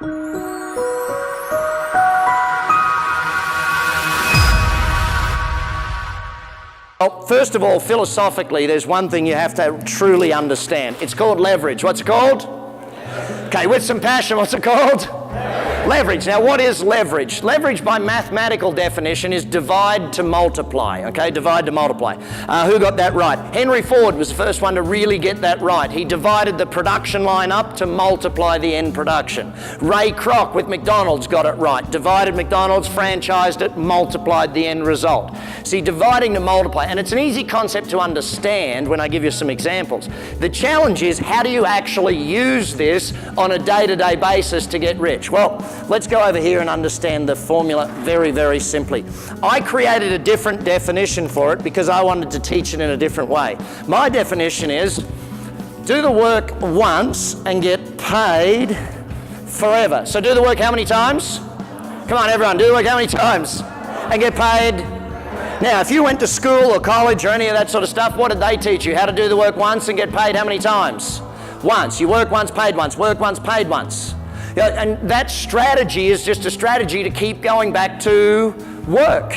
Well, first of all, philosophically, there's one thing you have to truly understand. It's called leverage. What's it called? Okay, with some passion, what's it called? Leverage. Now, what is leverage? Leverage, by mathematical definition, is divide to multiply. Okay, divide to multiply. Who got that right? Henry Ford was the first one to really get that right. He divided the production line up to multiply the end production. Ray Kroc with McDonald's got it right. Divided McDonald's, franchised it, multiplied the end result. See, dividing to multiply, and it's an easy concept to understand when I give you some examples. The challenge is, how do you actually use this on a day-to-day basis to get rich? Well, let's go over here and understand the formula very, very simply. I created a different definition for it because I wanted to teach it in a different way. My definition is, do the work once and get paid forever. So do the work how many times? Come on, everyone, do the work how many times? And get paid. Now, if you went to school or college or any of that sort of stuff, what did they teach you? How to do the work once and get paid how many times? Once. You work once, paid once. Work once, paid once. And that strategy is just a strategy to keep going back to work.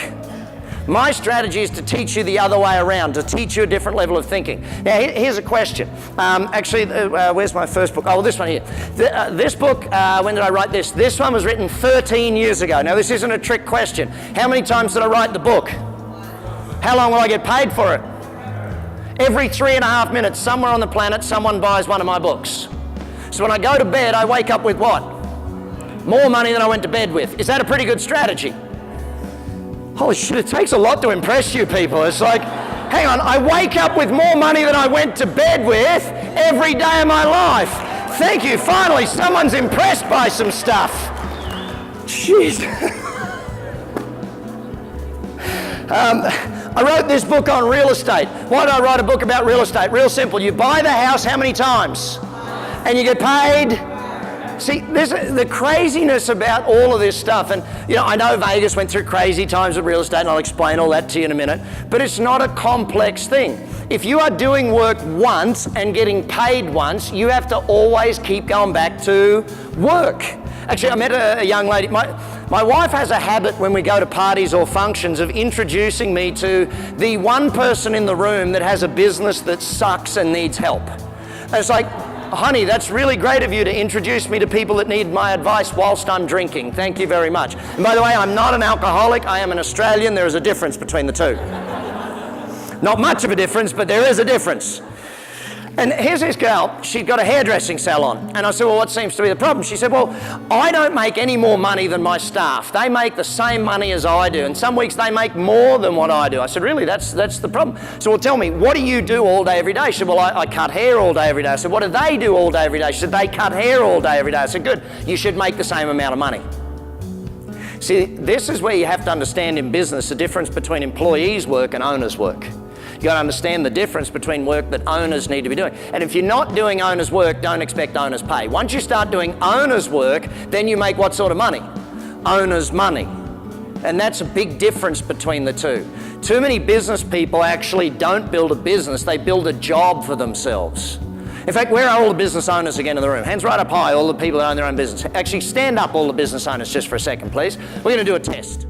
My strategy is to teach you the other way around, to teach you a different level of thinking. Now, here's a question. Where's my first book? Oh, this one here. This book, when did I write this? This one was written 13 years ago. Now, this isn't a trick question. How many times did I write the book? How long will I get paid for it? Every 3.5 minutes, somewhere on the planet, someone buys one of my books. So when I go to bed, I wake up with what? More money than I went to bed with. Is that a pretty good strategy? Holy shit, it takes a lot to impress you people. It's like, hang on, I wake up with more money than I went to bed with every day of my life. Thank you, finally, someone's impressed by some stuff. Jeez. I wrote this book on real estate. Why did I write a book about real estate? Real simple. You buy the house how many times? And you get paid. See, the craziness about all of this stuff, and I know Vegas went through crazy times with real estate, and I'll explain all that to you in a minute, but it's not a complex thing. If you are doing work once and getting paid once, you have to always keep going back to work. Actually, I met a young lady. My wife has a habit when we go to parties or functions of introducing me to the one person in the room that has a business that sucks and needs help. And it's like, honey, that's really great of you to introduce me to people that need my advice whilst I'm drinking. Thank you very much. And by the way, I'm not an alcoholic. I am an Australian. There is a difference between the two. Not much of a difference, but there is a difference. And here's this girl, she'd got a hairdressing salon. And I said, well, what seems to be the problem? She said, well, I don't make any more money than my staff. They make the same money as I do. And some weeks they make more than what I do. I said, really? That's the problem. So, well, tell me, what do you do all day, every day? She said, well, I cut hair all day, every day. I said, what do they do all day, every day? She said, they cut hair all day, every day. I said, good. You should make the same amount of money. See, this is where you have to understand in business the difference between employees' work and owners' work. You've got to understand the difference between work that owners need to be doing. And if you're not doing owners' work, don't expect owners' pay. Once you start doing owners' work, then you make what sort of money? Owners' money. And that's a big difference between the two. Too many business people actually don't build a business, they build a job for themselves. In fact, where are all the business owners again in the room? Hands right up high, all the people that own their own business. Actually, stand up, all the business owners, just for a second, please. We're going to do a test.